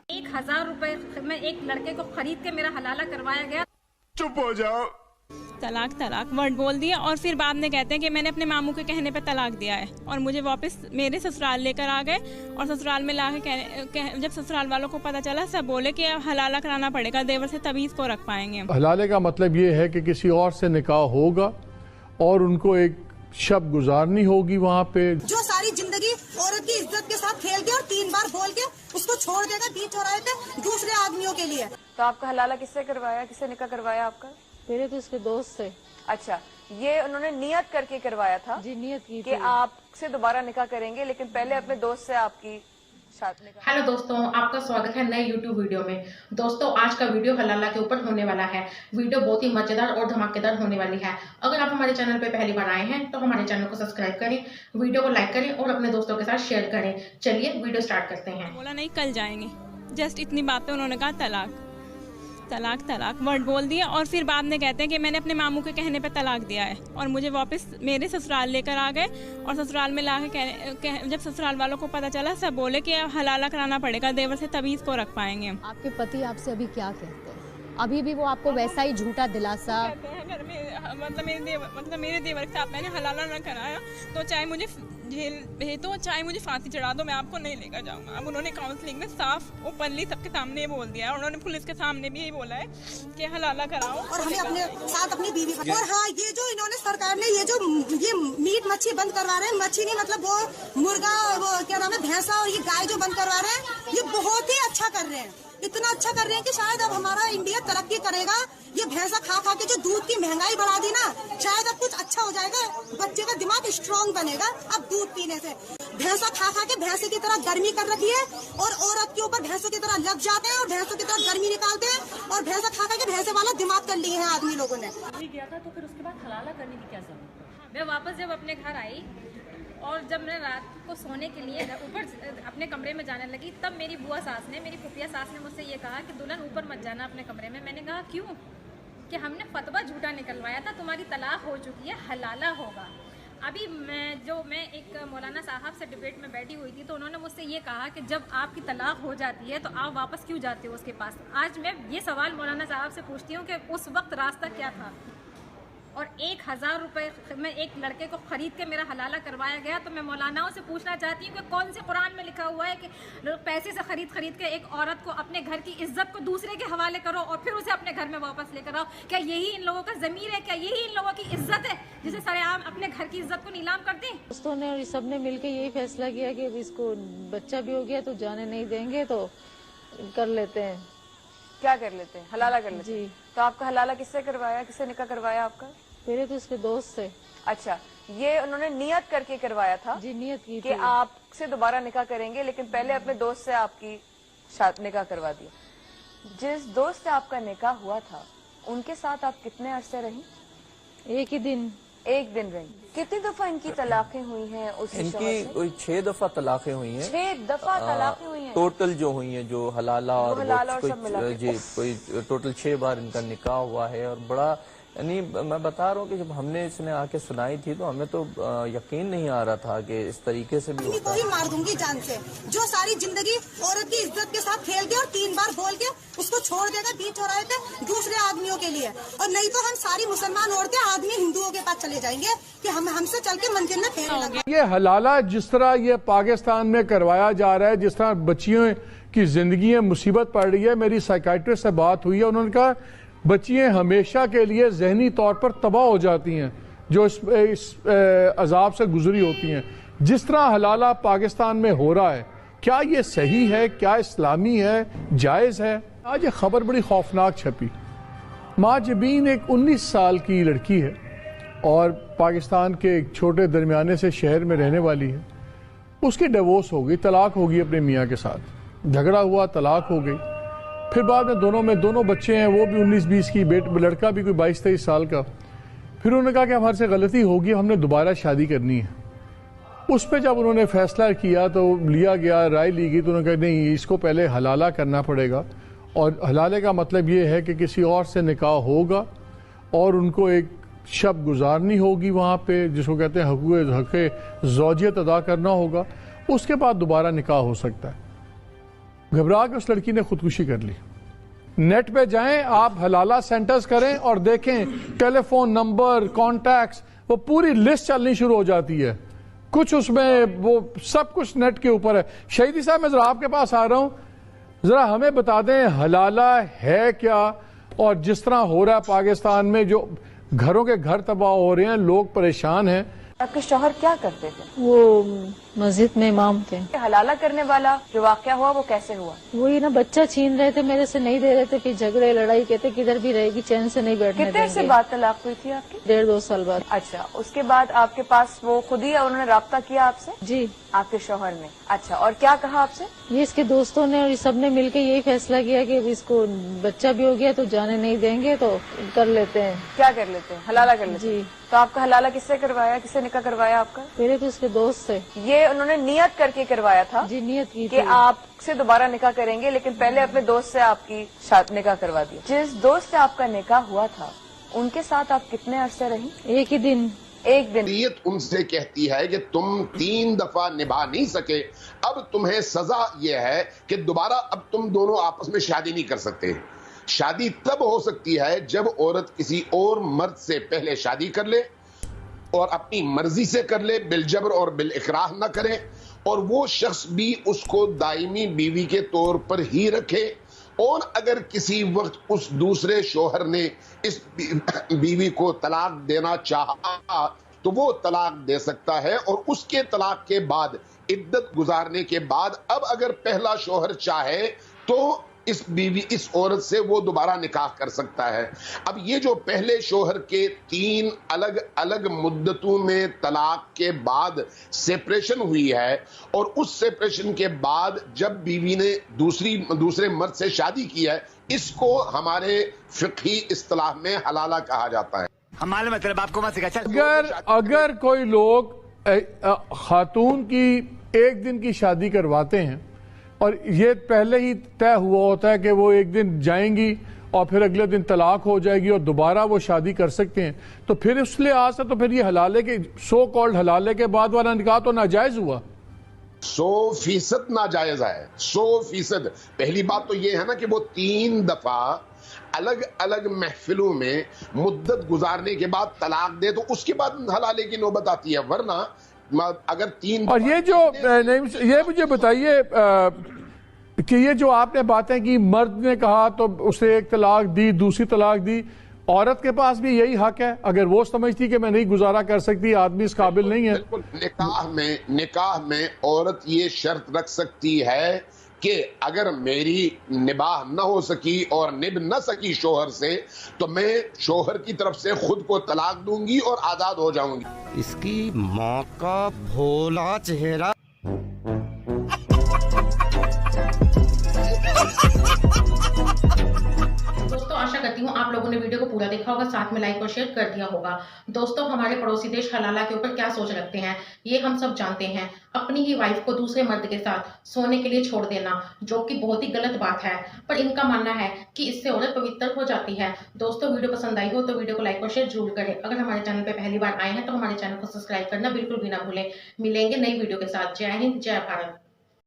1000 रुपए में एक लड़के को खरीद के मेरा हलाला करवाया गया। चुप हो जाओ। तलाक तलाक वर्ड बोल दिया और फिर बाद में कहते हैं कि मैंने अपने मामू के कहने पे तलाक दिया है और मुझे वापस मेरे ससुराल लेकर आ गए और ससुराल में ला के जब ससुराल वालों को पता चला सब बोले कि अब हलाला कराना पड़ेगा, देवर से तभी इसको रख पाएंगे। हलाले का मतलब ये है कि किसी और से निकाह होगा और उनको एक शब गुजारनी होगी वहाँ पे। जो सारी जिंदगी औरत की इज्जत के साथ खेल के और 3 बार बोल के उसको छोड़ देगा बीच चौराहे पे दूसरे आदमियों के लिए। तो आपका हलाला किससे करवाया, किससे निकाह करवाया आपका? मेरे तो उसके दोस्त से। अच्छा, ये उन्होंने नियत करके करवाया था? जी नियत की कि आपसे दोबारा निकाह करेंगे, लेकिन पहले अपने दोस्त से आपकी शादी निकाह। हेलो दोस्तों, आपका स्वागत है नए YouTube वीडियो में। दोस्तों, आज का वीडियो हलाला के ऊपर होने वाला है। वीडियो बहुत ही मजेदार और धमाकेदार होने वाली है। अगर आप हमारे चैनल पे पहली बार आए हैं तो हमारे चैनल को सब्सक्राइब करें, वीडियो को लाइक करें और अपने दोस्तों के साथ शेयर करें। चलिए वीडियो स्टार्ट करते हैं। बोला नहीं कल जाएंगे, जस्ट इतनी बात पे उन्होंने कहा तलाक तलाक तलाक वर्ड बोल दिया और फिर बाद में कहते हैं कि मैंने अपने मामू के कहने पे तलाक दिया है और मुझे वापस मेरे ससुराल लेकर आ गए और ससुराल में ला के जब ससुराल वालों को पता चला सब बोले कि अब हलाला कराना पड़ेगा, देवर से तभी इसको रख पाएंगे। आपके पति आपसे अभी क्या कहते हैं? अभी भी वो आपको वैसा ही झूठा दिलासा कहते हैं घर में, मतलब मेरे देवर के साथ मैंने हलाला ना कराया तो चाहे मुझे जेल भेज दो, चाहे मुझे फांसी चढ़ा दो, मैं आपको नहीं लेकर जाऊंगा। अब उन्होंने काउंसलिंग में साफ ओपनली सबके सामने बोल दिया है। उन्होंने पुलिस के सामने भी यही बोला है कि हलाला कराओ और हमें अपने साथ अपनी बीवी और हाँ, ये जो इन्होंने सरकार ने ये मीट मच्छी बंद करवा रहे हैं, मच्छी नहीं मतलब वो मुर्गा, वो क्या नाम है, भैंसा और ये गाय जो बंद करवा रहे हैं, ये बहुत ही अच्छा कर रहे हैं। इतना अच्छा कर रहे हैं कि शायद अब हमारा इंडिया तरक्की करेगा। ये भैंसा खा खा के जो दूध की महंगाई बढ़ा दी ना, शायद अब कुछ अच्छा हो जाएगा, बच्चे का दिमाग स्ट्रांग बनेगा अब दूध पीने से। भैंसा खा खा के भैंसे की तरह गर्मी कर रखी है और औरत के ऊपर भैंसों की तरह लग जाते हैं और भैंसों की तरह गर्मी निकालते हैं और भैंसा खा खा के भैंसे वाला दिमाग कर लिए हैं आदमी लोगों ने। गया था तो फिर उसके बाद हलाला करने की क्या जरूरत? मैं वापस जब अपने घर आई और जब मैं रात को सोने के लिए ऊपर अपने कमरे में जाने लगी, तब मेरी बुआ सास ने, मेरी फुफिया सास ने मुझसे ये कहा कि दुल्हन ऊपर मत जाना अपने कमरे में। मैंने कहा क्यों? कि हमने फतवा झूठा निकलवाया था, तुम्हारी तलाक हो चुकी है, हलाला होगा। अभी मैं एक मौलाना साहब से डिबेट में बैठी हुई थी तो उन्होंने मुझसे ये कहा कि जब आपकी तलाक हो जाती है तो आप वापस क्यों जाते हो उसके पास। आज मैं ये सवाल मौलाना साहब से पूछती हूँ कि उस वक्त रास्ता क्या था। और 1000 रुपए में एक लड़के को खरीद के मेरा हलाला करवाया गया। तो मैं मौलानाओं से पूछना चाहती हूँ कि कौन से कुरान में लिखा हुआ है कि पैसे से खरीद के एक औरत को अपने घर की इज्जत को दूसरे के हवाले करो और फिर उसे अपने घर में वापस लेकर आओ? क्या यही इन लोगों का ज़मीर है? क्या यही इन लोगों की इज्जत है जिसे सरेआम अपने घर की इज्जत को नीलाम कर दें? दोस्तों ने और सब ने मिलकर यही फैसला किया कि इसको बच्चा भी हो गया तो जाने नहीं देंगे, तो कर लेते हैं। क्या कर लेते हैं? हलाला कर लेते हैं। जी। तो आपका हलाला किससे करवाया, किससे निकाह करवाया आपका? मेरे तो उसके दोस्त से। अच्छा, ये उन्होंने नियत करके करवाया था? जी नियत की कि आपसे दोबारा निकाह करेंगे, लेकिन पहले अपने दोस्त से आपकी निकाह करवा दिया। जिस दोस्त से आपका निकाह हुआ था उनके साथ आप कितने अरसे रही? एक ही दिन। एक दिन रही। कितनी दफा इनकी तलाकें हुई हैं? इनकी कोई 6 दफा तलाकें हुई हैं। 6 दफा तलाकें हुई हैं टोटल जो हुई हैं, जो हलाला और सब मिला के। जी कोई टोटल 6 बार इनका निकाह हुआ है। और बड़ा यानी मैं बता रहा हूँ कि जब हमने इसने आके सुनाई थी तो हमें तो यकीन नहीं आ रहा था कि इस तरीके से भी होता है। कोई मार दूंगी जान से। जो सारी जिंदगी औरत की इज्जत के साथ खेल के और 3 बार बोल के उसको छोड़ देगा बीच चौराहे पे दूसरे आदमियों के लिए। और नहीं तो हम सारी मुसलमान औरतें आदमी हिंदुओं के पास चले जाएंगे कि हमसे चल के मंजिल में फेर लगा। ये हलाला जिस तरह ये पाकिस्तान में करवाया जा रहा है, जिस तरह बच्चियों की जिंदगी में मुसीबत पड़ रही है। मेरी साइकाइट्रिस्ट से बात हुई है, उन्होंने कहा बच्चियां हमेशा के लिए जहनी तौर पर तबाह हो जाती हैं जो इस अजाब से गुजरी होती हैं। जिस तरह हलाला पाकिस्तान में हो रहा है, क्या ये सही है? क्या इस्लामी है? जायज़ है? आज ये खबर बड़ी खौफनाक छपी। माँ जबीन एक 19 साल की लड़की है और पाकिस्तान के एक छोटे दरमियाने से शहर में रहने वाली है। उसकी डिवोर्स हो गई, तलाक हो गई अपने मियाँ के साथ। झगड़ा हुआ, तलाक हो गई। फिर बाद में दोनों बच्चे हैं, वो भी 19-20 की, लड़का भी कोई 22-23 साल का। फिर उन्होंने कहा कि हमारे से गलती होगी, हमने दोबारा शादी करनी है। उस पर जब उन्होंने फैसला किया तो लिया गया, राय ली गई, तो उन्होंने कहा नहीं, इसको पहले हलाला करना पड़ेगा। और हलाले का मतलब ये है कि किसी और से निकाह होगा और उनको एक शब गुजारनी होगी वहाँ पे, जिसको कहते हैं हक़ ज़ौजियत अदा करना होगा। उसके बाद दोबारा निकाह हो सकता है। घबरा के उस लड़की ने खुदकुशी कर ली। नेट पे जाएं आप, हलाला सेंटर्स करें और देखें टेलीफोन नंबर, कॉन्टैक्ट्स, वो पूरी लिस्ट चलनी शुरू हो जाती है। कुछ उसमें वो सब कुछ नेट के ऊपर है। शहीदी साहब, मैं जरा आपके पास आ रहा हूं, जरा हमें बता दें हलाला है क्या, और जिस तरह हो रहा है पाकिस्तान में, जो घरों के घर तबाह हो रहे हैं, लोग परेशान हैं। आपके शौहर क्या करते थे? वो मस्जिद में इमाम थे। हलाला करने वाला जो वाकया हुआ वो कैसे हुआ? वही ना, बच्चा छीन रहे थे, मेरे से नहीं दे रहे थे, फिर झगड़े लड़ाई, कहते किधर भी रहेगी, चैन से नहीं बैठने कितने देंगे। से बाद तलाक हुई थी आपकी? 1.5-2 साल बाद। अच्छा, उसके बाद आपके पास वो खुद ही उन्होंने राब्ता किया आपसे? जी। आपके शौहर ने? अच्छा, और क्या कहा आपसे? ये इसके दोस्तों ने और ये सब ने मिलकर यही फैसला किया कि इसको बच्चा भी हो गया तो जाने नहीं देंगे, तो कर लेते हैं। क्या कर लेते हैं? हलाला कर लेते हैं। जी। तो आपका हलाला किससे करवाया, किससे निकाह करवाया आपका? मेरे तो उसके दोस्त से। ये उन्होंने नियत करके करवाया था? जी, नियत की कि थी। आपसे दोबारा निकाह करेंगे, लेकिन पहले अपने दोस्त से आपकी निकाह करवा दिया। जिस दोस्त से आपका निकाह हुआ था उनके साथ आप कितने अरसे रही? एक ही दिन। एक दिन। शरीयत उनसे कहती है कि तुम 3 दफा निभा नहीं सके, अब तुम्हें सजा यह है कि दोबारा अब तुम दोनों आपस में शादी नहीं कर सकते। शादी तब हो सकती है जब औरत किसी और मर्द से पहले शादी कर ले और अपनी मर्जी से कर ले, बिलजबर और बिल इकराह न करे, और वो शख्स भी उसको दायमी बीवी के तौर पर ही रखे, और अगर किसी वक्त उस दूसरे शोहर ने इस बीवी को तलाक देना चाहा तो वो तलाक दे सकता है, और उसके तलाक के बाद इद्दत गुजारने के बाद अब अगर पहला शोहर चाहे तो इस औरत से वो दोबारा निकाह कर सकता है। अब ये जो पहले शोहर के 3 अलग अलग मुद्दतों में तलाक के बाद सेपरेशन हुई है, और उस सेपरेशन के बाद जब बीवी ने दूसरे मर्द से शादी की है, इसको हमारे फिक़ही इस्तिलाह में हलाला कहा जाता है। हमारे मतलब आपको मत सिखा। अगर कोई लोग खातून की 1 दिन की शादी करवाते हैं और ये पहले ही तय हुआ होता है कि वो 1 दिन जाएंगी और फिर अगले दिन तलाक हो जाएगी और दोबारा वो शादी कर सकते हैं, तो फिर उस लिहाज से तो फिर ये हलाले के सो कॉल्ड हलाले के बाद वाला निकाह तो नाजायज हुआ। 100% नाजायज है, 100%। पहली बात तो ये है ना कि वो 3 दफा अलग अलग महफिलों में मुद्दत गुजारने के बाद तलाक दे तो उसके बाद हलाले की नौबत आती है, वरना अगर 3। और ये जो ये मुझे बताइए कि ये जो आपने बातें की, मर्द ने कहा तो उसे 1 तलाक दी, दूसरी तलाक दी, औरत के पास भी यही हक है अगर वो समझती कि मैं नहीं गुजारा कर सकती, आदमी इस काबिल नहीं है। बिल्कुल, निकाह में औरत ये शर्त रख सकती है कि अगर मेरी निबाह न हो सकी और निभ न सकी शोहर से, तो मैं शोहर की तरफ से खुद को तलाक दूंगी और आजाद हो जाऊंगी। इसकी माँ का भोला चेहरा। दोस्तों, आशा करती हूँ आप लोगों ने वीडियो को पूरा देखा होगा, साथ में लाइक और शेयर कर दिया होगा। दोस्तों, हमारे पड़ोसी देश हलाला के ऊपर क्या सोच रखते हैं ये हम सब जानते हैं। अपनी ही वाइफ को दूसरे मर्द के साथ सोने के लिए छोड़ देना, जो कि बहुत ही गलत बात है, पर इनका मानना है कि इससे औरत पवित्र हो जाती है। दोस्तों, वीडियो पसंद आई हो तो वीडियो को लाइक और शेयर जरूर करें। अगर हमारे चैनल पे पहली बार आए हैं तो हमारे चैनल को सब्सक्राइब करना बिल्कुल भी ना भूलें। मिलेंगे नई वीडियो के साथ। जय हिंद, जय भारत।